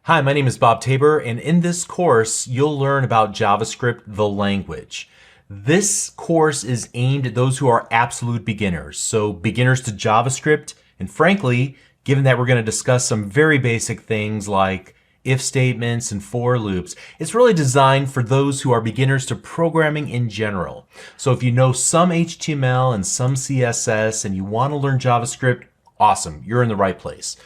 Hi, my name is Bob Tabor, and in this course, you'll learn about JavaScript, the language. This course is aimed at those who are absolute beginners, so beginners to JavaScript, and frankly, given that we're going to discuss some very basic things like if statements and for loops, it's really designed for those who are beginners to programming in general. So if you know some HTML and some CSS and you want to learn JavaScript, awesome, you're in the right place.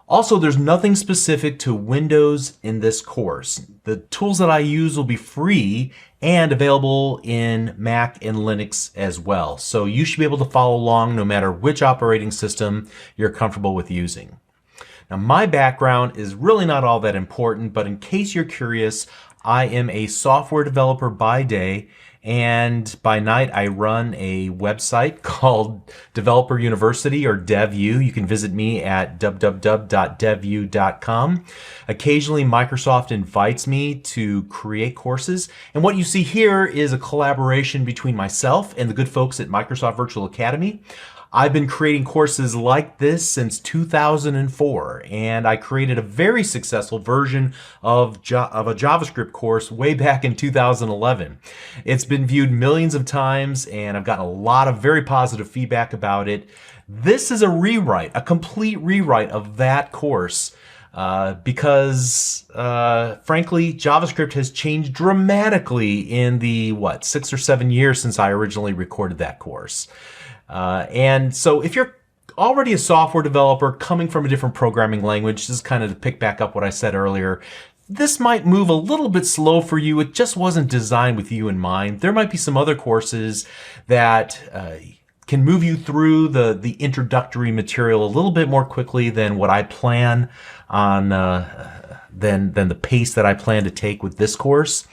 Also, there's nothing specific to Windows in this course. The tools that I use will be free and available in Mac and Linux as well. So you should be able to follow along no matter which operating system you're comfortable with using. Now, my background is really not all that important, but in case you're curious, I am a software developer by day, and by night I run a website called Developer University, or DevU. You can visit me at www.devu.com. Occasionally Microsoft invites me to create courses, and what you see here is a collaboration between myself and the good folks at Microsoft Virtual Academy. I've been creating courses like this since 2004, and I created a very successful version of a JavaScript course way back in 2011. It's been viewed millions of times, and I've gotten a lot of very positive feedback about it. This is a rewrite, a complete rewrite of that course, because frankly, JavaScript has changed dramatically in the, 6 or 7 years since I originally recorded that course. And so if you're already a software developer coming from a different programming language, this is kind of to pick back up what I said earlier, this might move a little bit slow for you. It just wasn't designed with you in mind. There might be some other courses that can move you through the introductory material a little bit more quickly than what I plan on, than the pace that I plan to take with this course.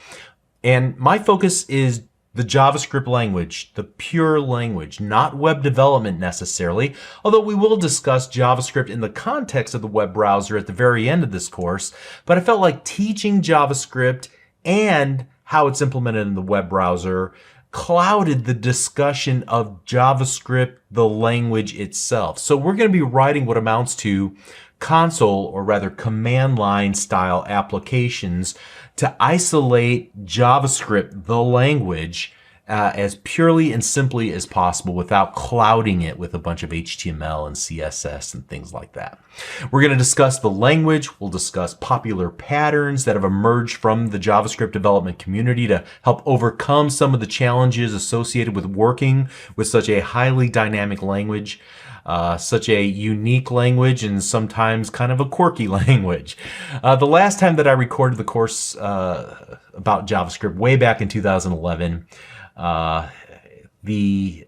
And my focus is the JavaScript language, the pure language, not web development necessarily, although we will discuss JavaScript in the context of the web browser at the very end of this course. But I felt like teaching JavaScript and how it's implemented in the web browser clouded the discussion of JavaScript, the language itself. So we're going to be writing what amounts to console, or rather command line style applications to isolate JavaScript, the language, as purely and simply as possible without clouding it with a bunch of HTML and CSS and things like that. We're going to discuss the language. We'll discuss popular patterns that have emerged from the JavaScript development community to help overcome some of the challenges associated with working with such a highly dynamic language. Such a unique language and sometimes kind of a quirky language. The last time that I recorded the course about JavaScript, way back in 2011, the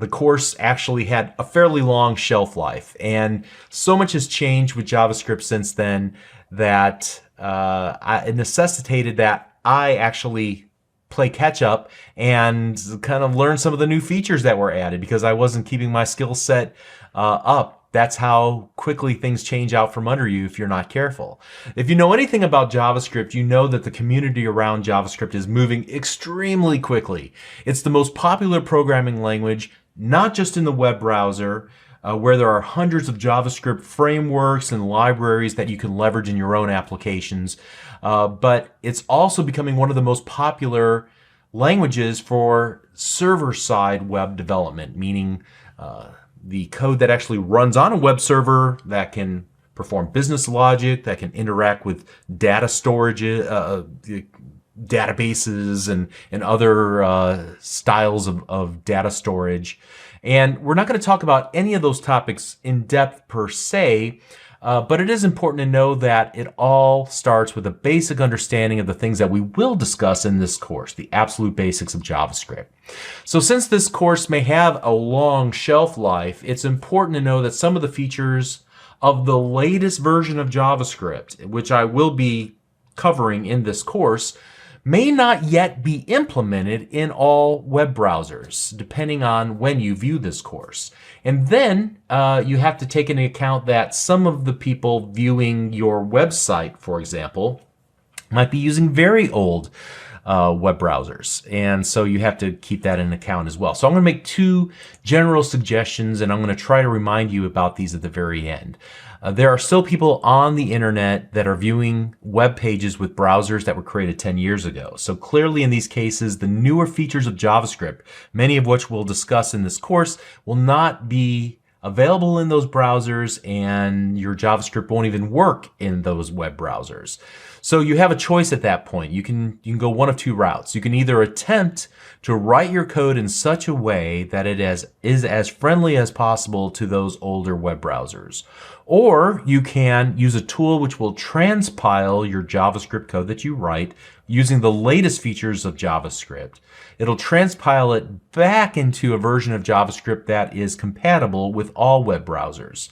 course actually had a fairly long shelf life, and so much has changed with JavaScript since then that it necessitated that I actually play catch up and kind of learn some of the new features that were added because I wasn't keeping my skill set up. That's how quickly things change out from under you if you're not careful. If you know anything about JavaScript, you know that the community around JavaScript is moving extremely quickly. It's the most popular programming language, not just in the web browser, where there are hundreds of JavaScript frameworks and libraries that you can leverage in your own applications. But it's also becoming one of the most popular languages for server-side web development, meaning the code that actually runs on a web server that can perform business logic, that can interact with data storage, databases and other styles of data storage. And we're not going to talk about any of those topics in depth per se, but it is important to know that it all starts with a basic understanding of the things that we will discuss in this course, the absolute basics of JavaScript. So since this course may have a long shelf life, it's important to know that some of the features of the latest version of JavaScript, which I will be covering in this course, may not yet be implemented in all web browsers, depending on when you view this course. And then you have to take into account that some of the people viewing your website, for example, might be using very old web browsers. And so you have to keep that in account as well. So I'm going to make two general suggestions, and I'm going to try to remind you about these at the very end. There are still people on the internet that are viewing web pages with browsers that were created 10 years ago. So clearly in these cases, the newer features of JavaScript, many of which we'll discuss in this course, will not be available in those browsers, and your JavaScript won't even work in those web browsers. So you have a choice at that point. You can go one of two routes. You can either attempt to write your code in such a way that it is as friendly as possible to those older web browsers. Or you can use a tool which will transpile your JavaScript code that you write using the latest features of JavaScript. It'll transpile it back into a version of JavaScript that is compatible with all web browsers,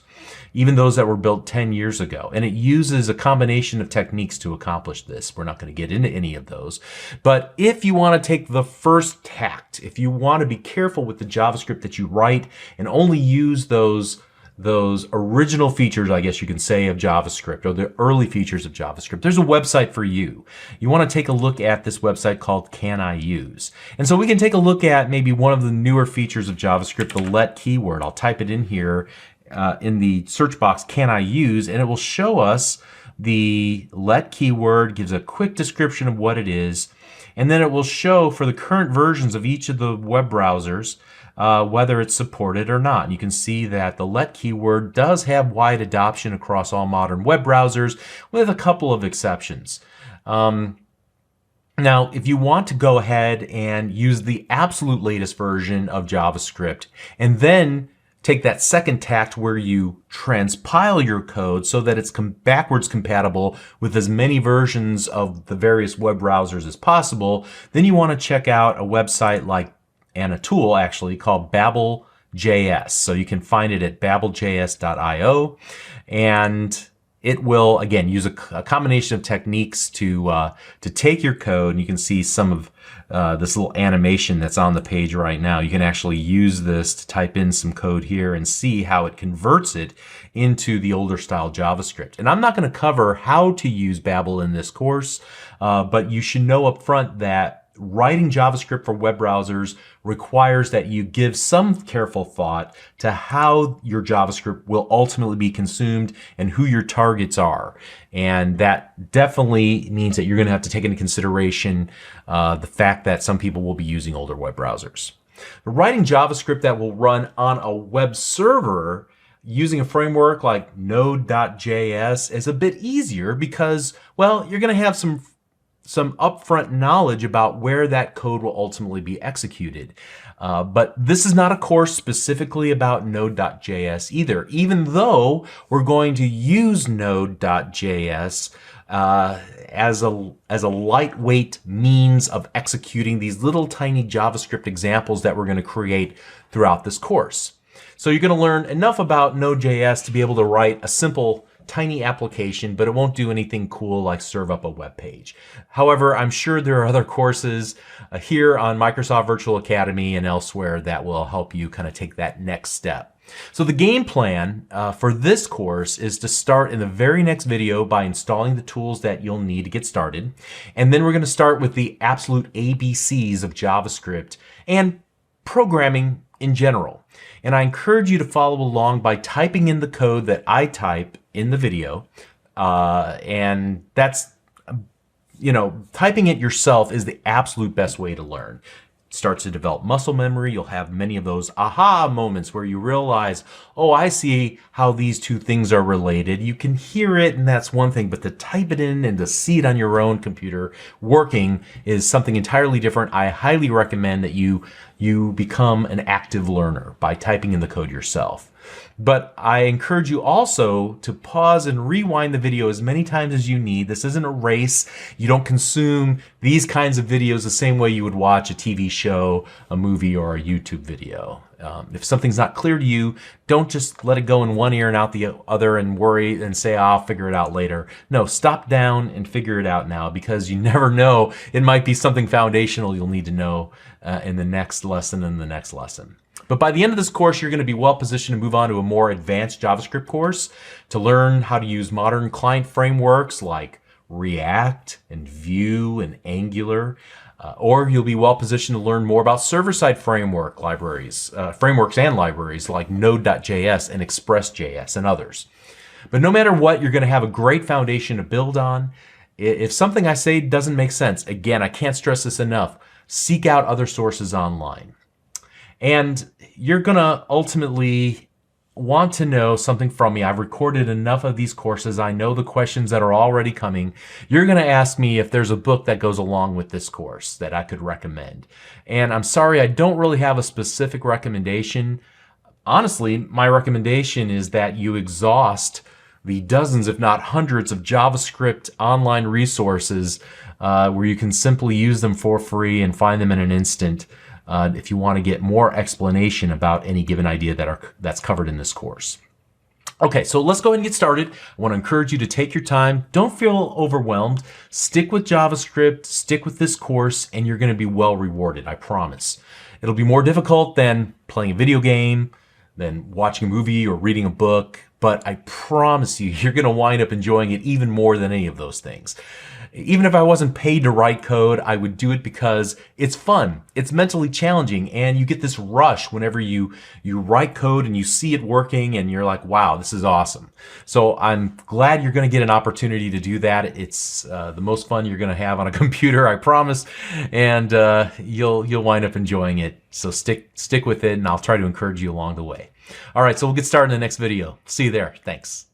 even those that were built 10 years ago. And it uses a combination of techniques to accomplish this. We're not going to get into any of those. But if you want to take the first tact, if you want to be careful with the JavaScript that you write and only use those original features, I guess you can say, of JavaScript, or the early features of JavaScript, there's a website for you. You want to take a look at this website called Can I Use? And so we can take a look at maybe one of the newer features of JavaScript, the let keyword. I'll type it in here in the search box, Can I Use? And it will show us the let keyword, gives a quick description of what it is, and then it will show for the current versions of each of the web browsers whether it's supported or not. And you can see that the let keyword does have wide adoption across all modern web browsers, with a couple of exceptions. Now, if you want to go ahead and use the absolute latest version of JavaScript, and then take that second tact where you transpile your code so that it's backwards compatible with as many versions of the various web browsers as possible, then you want to check out a website like, and a tool actually, called BabelJS. So you can find it at babeljs.io, and it will, again, use a combination of techniques to take your code, and you can see some of this little animation that's on the page right now. You can actually use this to type in some code here and see how it converts it into the older style JavaScript. And I'm not going to cover how to use Babel in this course, but you should know up front that writing JavaScript for web browsers requires that you give some careful thought to how your JavaScript will ultimately be consumed and who your targets are. And that definitely means that you're going to have to take into consideration the fact that some people will be using older web browsers. But writing JavaScript that will run on a web server using a framework like Node.js is a bit easier because, well, you're going to have some upfront knowledge about where that code will ultimately be executed. But this is not a course specifically about Node.js either, even though we're going to use Node.js as a lightweight means of executing these little tiny JavaScript examples that we're going to create throughout this course. So you're going to learn enough about Node.js to be able to write a simple tiny application, but it won't do anything cool like serve up a web page. However, I'm sure there are other courses here on Microsoft Virtual Academy and elsewhere that will help you kind of take that next step. So the game plan for this course is to start in the very next video by installing the tools that you'll need to get started. And then we're going to start with the absolute ABCs of JavaScript and programming in general. And I encourage you to follow along by typing in the code that I type in the video. And that's, typing it yourself is the absolute best way to learn. It starts to develop muscle memory. You'll have many of those aha moments where you realize, oh, I see how these two things are related. You can hear it, and that's one thing, but to type it in and to see it on your own computer working is something entirely different. I highly recommend that you become an active learner by typing in the code yourself. But I encourage you also to pause and rewind the video as many times as you need. This isn't a race. You don't consume these kinds of videos the same way you would watch a TV show, a movie, or a YouTube video. If something's not clear to you, don't just let it go in one ear and out the other and worry and say, I'll figure it out later. No, stop down and figure it out now, because you never know. It might be something foundational you'll need to know in the next lesson and the next lesson. But by the end of this course, you're going to be well positioned to move on to a more advanced JavaScript course to learn how to use modern client frameworks like React and Vue and Angular. Or you'll be well positioned to learn more about server-side frameworks and libraries like Node.js and Express.js and others. But no matter what, you're going to have a great foundation to build on. If something I say doesn't make sense, again, I can't stress this enough, seek out other sources online. And you're going to ultimately want to know something from me. I've recorded enough of these courses. I know the questions that are already coming. You're going to ask me if there's a book that goes along with this course that I could recommend. And I'm sorry, I don't really have a specific recommendation. Honestly, my recommendation is that you exhaust the dozens, if not hundreds, of JavaScript online resources where you can simply use them for free and find them in an instant. If you want to get more explanation about any given idea that's covered in this course. Okay, so let's go ahead and get started. I want to encourage you to take your time. Don't feel overwhelmed. Stick with JavaScript, stick with this course, and you're going to be well rewarded, I promise. It'll be more difficult than playing a video game, than watching a movie or reading a book, but I promise you, you're going to wind up enjoying it even more than any of those things. Even if I wasn't paid to write code, I would do it because it's fun, it's mentally challenging, and you get this rush whenever you write code and you see it working and you're like, wow, this is awesome. So I'm glad you're going to get an opportunity to do that. It's the most fun you're going to have on a computer, I promise, and you'll wind up enjoying it. So stick with it, and I'll try to encourage you along the way. All right, so we'll get started in the next video. See you there. Thanks.